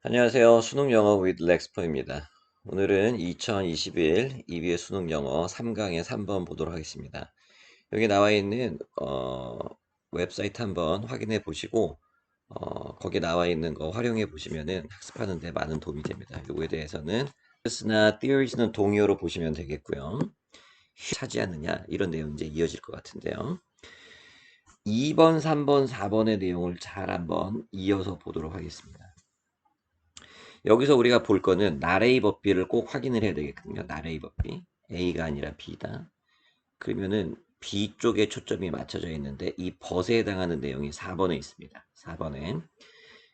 안녕하세요. 수능영어 with 렉스퍼입니다. 오늘은 2021 EBS 수능영어 3강의 3번 보도록 하겠습니다. 여기 나와 있는 웹사이트 한번 확인해 보시고 거기에 나와 있는 거 활용해 보시면은 학습하는 데 많은 도움이 됩니다. 요거에 대해서는 나 theories는 동의어로 보시면 되겠고요. 차지하느냐 이런 내용 이제 이어질 것 같은데요. 2번, 3번, 4번의 내용을 잘 한번 이어서 보도록 하겠습니다. 여기서 우리가 볼 거는 나레이 법비를 꼭 확인을 해야 되겠거든요. 나레이 법비. A가 아니라 B다. 그러면은 B 쪽에 초점이 맞춰져 있는데 이 벗에 해당하는 내용이 4번에 있습니다. 4번에.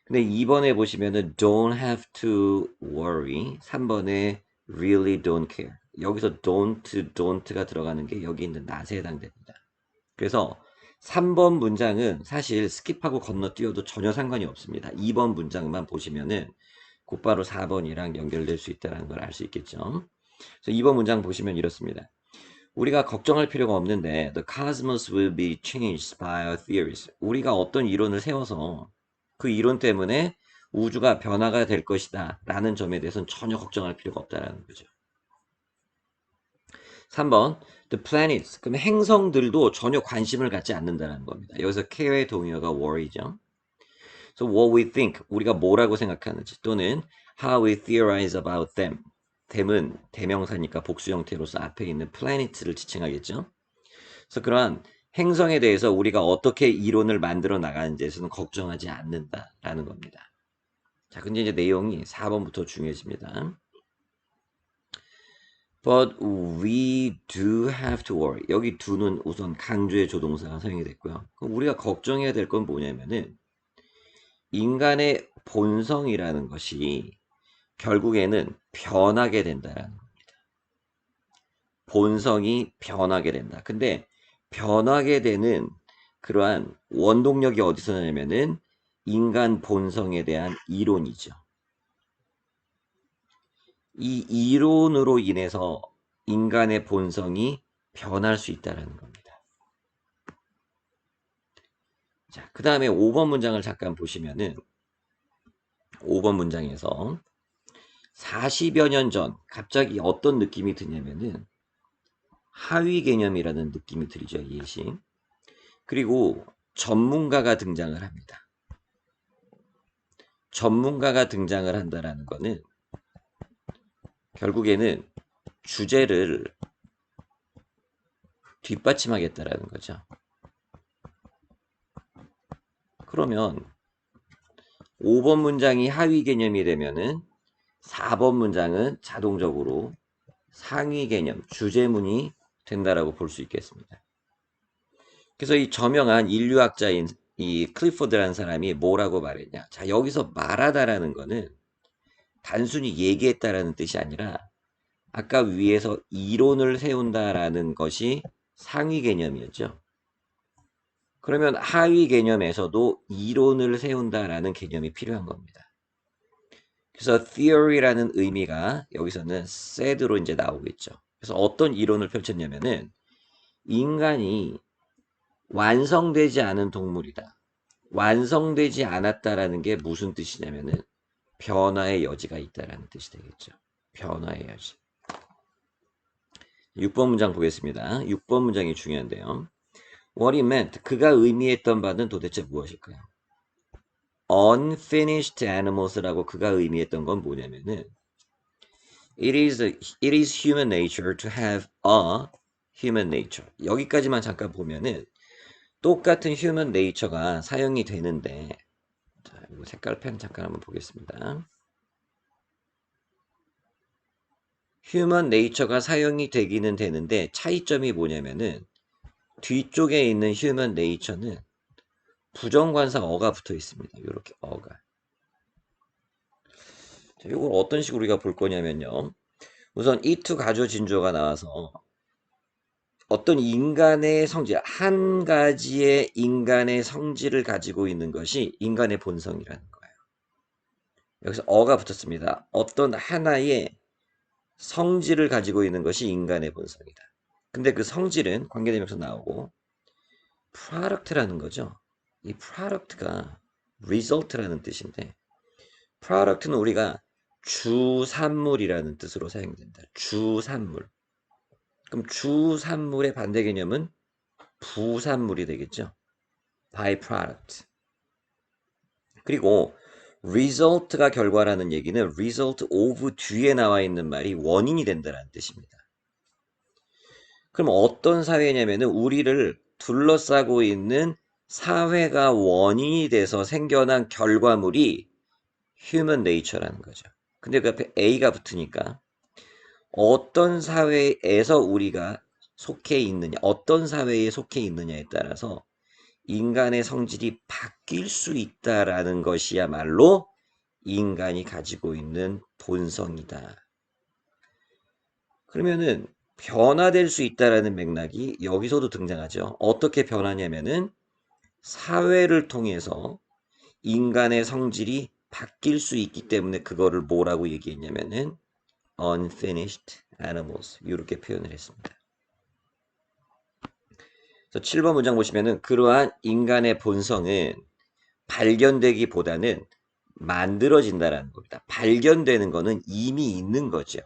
근데 2번에 보시면은 don't have to worry. 3번에 really don't care. 여기서 don't가 들어가는 게 여기 있는 not에 해당됩니다. 그래서 3번 문장은 사실 스킵하고 건너뛰어도 전혀 상관이 없습니다. 2번 문장만 보시면은 곧바로 4번이랑 연결될 수 있다는 걸 알 수 있겠죠. 그래서 2번 문장 보시면 이렇습니다. 우리가 걱정할 필요가 없는데 The cosmos will be changed by our theories. 우리가 어떤 이론을 세워서 그 이론 때문에 우주가 변화가 될 것이다 라는 점에 대해서는 전혀 걱정할 필요가 없다라는 거죠. 3번 The planets. 그럼 행성들도 전혀 관심을 갖지 않는다는 겁니다. 여기서 care의 동의어가 worry죠. So what we think, 우리가 뭐라고 생각하는지 또는 how we theorize about them. them은 대명사니까 복수 형태로서 앞에 있는 planet를 지칭하겠죠. 그래서 그러한 행성에 대해서 우리가 어떻게 이론을 만들어 나가는지에서는 걱정하지 않는다라는 겁니다. 자, 근데 이제 내용이 4번부터 중요해집니다. But we do have to worry. 여기 do는 우선 강조의 조동사가 사용이 됐고요. 그럼 우리가 걱정해야 될 건 뭐냐면은 인간의 본성이라는 것이 결국에는 변하게 된다라는 겁니다. 본성이 변하게 된다. 근데 변하게 되는 그러한 원동력이 어디서 나냐면은 인간 본성에 대한 이론이죠. 이 이론으로 인해서 인간의 본성이 변할 수 있다는 겁니다. 자, 그 다음에 5번 문장을 잠깐 보시면은 5번 문장에서 40여 년 전 갑자기 어떤 느낌이 드냐면은 하위 개념이라는 느낌이 들죠. 예시. 그리고 전문가가 등장을 합니다. 전문가가 등장을 한다라는 거는 결국에는 주제를 뒷받침하겠다라는 거죠. 그러면 5번 문장이 하위 개념이 되면은 4번 문장은 자동적으로 상위 개념, 주제문이 된다라고 볼 수 있겠습니다. 그래서 이 저명한 인류학자인 이 클리포드라는 사람이 뭐라고 말했냐. 자, 여기서 말하다라는 거는 단순히 얘기했다라는 뜻이 아니라 아까 위에서 이론을 세운다라는 것이 상위 개념이었죠. 그러면 하위 개념에서도 이론을 세운다라는 개념이 필요한 겁니다. 그래서 theory라는 의미가 여기서는 said로 이제 나오겠죠. 그래서 어떤 이론을 펼쳤냐면은 인간이 완성되지 않은 동물이다. 완성되지 않았다라는 게 무슨 뜻이냐면은 변화의 여지가 있다라는 뜻이 되겠죠. 변화의 여지. 6번 문장 보겠습니다. 6번 문장이 중요한데요. What it meant, 그가 의미했던 바는 도대체 무엇일까요? Unfinished animals라고 그가 의미했던 건 뭐냐면은 it is human nature to have a human nature. 여기까지만 잠깐 보면은 똑같은 human nature가 사용이 되는데 자, 이거 색깔 펜 잠깐 한번 보겠습니다. human nature가 사용이 되기는 되는데 차이점이 뭐냐면은 뒤쪽에 있는 human nature는 부정관사 어가 붙어 있습니다. 이렇게 어가. 자, 이걸 어떤 식으로 우리가 볼 거냐면요. 우선 이투 가조 진조가 나와서 어떤 인간의 성질, 한 가지의 인간의 성질을 가지고 있는 것이 인간의 본성이라는 거예요. 여기서 어가 붙었습니다. 어떤 하나의 성질을 가지고 있는 것이 인간의 본성이다. 근데 그 성질은 관계대명사 나오고 product라는 거죠. 이 product가 result라는 뜻인데 product는 우리가 주산물이라는 뜻으로 사용된다. 주산물. 그럼 주산물의 반대 개념은 부산물이 되겠죠. byproduct. 그리고 result가 결과라는 얘기는 result of 뒤에 나와 있는 말이 원인이 된다는 뜻입니다. 그럼 어떤 사회냐면은 우리를 둘러싸고 있는 사회가 원인이 돼서 생겨난 결과물이 human nature라는 거죠. 근데 그 앞에 A가 붙으니까 어떤 사회에서 우리가 속해 있느냐, 어떤 사회에 속해 있느냐에 따라서 인간의 성질이 바뀔 수 있다라는 것이야말로 인간이 가지고 있는 본성이다. 그러면은 변화될 수 있다라는 맥락이 여기서도 등장하죠. 어떻게 변하냐면은 사회를 통해서 인간의 성질이 바뀔 수 있기 때문에 그거를 뭐라고 얘기했냐면은 unfinished animals 이렇게 표현을 했습니다. 그래서 7번 문장 보시면은 그러한 인간의 본성은 발견되기보다는 만들어진다라는 겁니다. 발견되는 거는 이미 있는 거죠.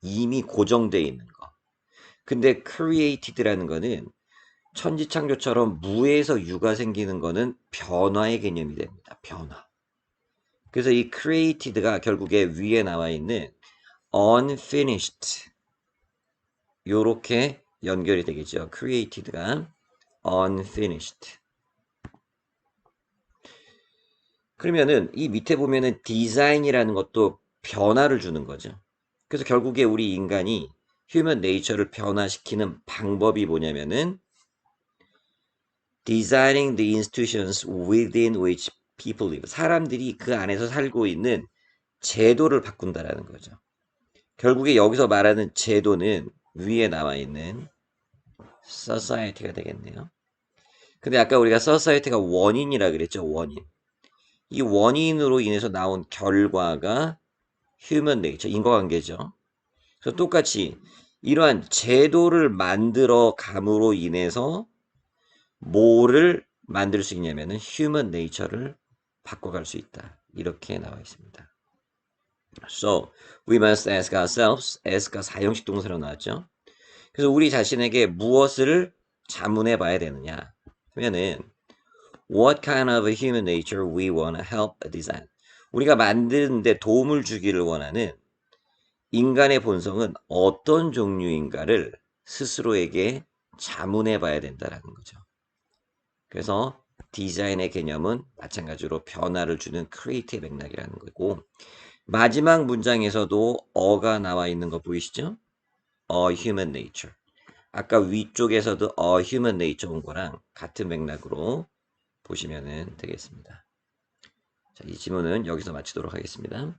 이미 고정되어 있는 거. 근데 created라는 거는 천지창조처럼 무에서 유가 생기는 거는 변화의 개념이 됩니다. 변화. 그래서 이 created가 결국에 위에 나와 있는 unfinished 요렇게 연결이 되겠죠. created가 unfinished. 그러면은 이 밑에 보면은 design이라는 것도 변화를 주는 거죠. 그래서 결국에 우리 인간이 human nature를 변화시키는 방법이 뭐냐면은 designing the institutions within which people live. 사람들이 그 안에서 살고 있는 제도를 바꾼다라는 거죠. 결국에 여기서 말하는 제도는 위에 나와 있는 society가 되겠네요. 근데 아까 우리가 society가 원인이라 그랬죠. 원인. 이 원인으로 인해서 나온 결과가 human nature, 인과관계죠. 그래서 똑같이 이러한 제도를 만들어 감으로 인해서 뭐를 만들 수 있냐면은 human nature를 바꿔갈 수 있다. 이렇게 나와 있습니다. So, we must ask ourselves. ask가 사형식 동사로 나왔죠. 그래서 우리 자신에게 무엇을 자문해 봐야 되느냐 하면은 What kind of a human nature we want to help design. 우리가 만드는데 도움을 주기를 원하는 인간의 본성은 어떤 종류인가를 스스로에게 자문해 봐야 된다는 거죠. 그래서 디자인의 개념은 마찬가지로 변화를 주는 크리에이티브 맥락이라는 거고 마지막 문장에서도 어가 나와 있는 거 보이시죠? A human nature. 아까 위쪽에서도 a human nature 온 거랑 같은 맥락으로 보시면 되겠습니다. 자, 이 지문은 여기서 마치도록 하겠습니다.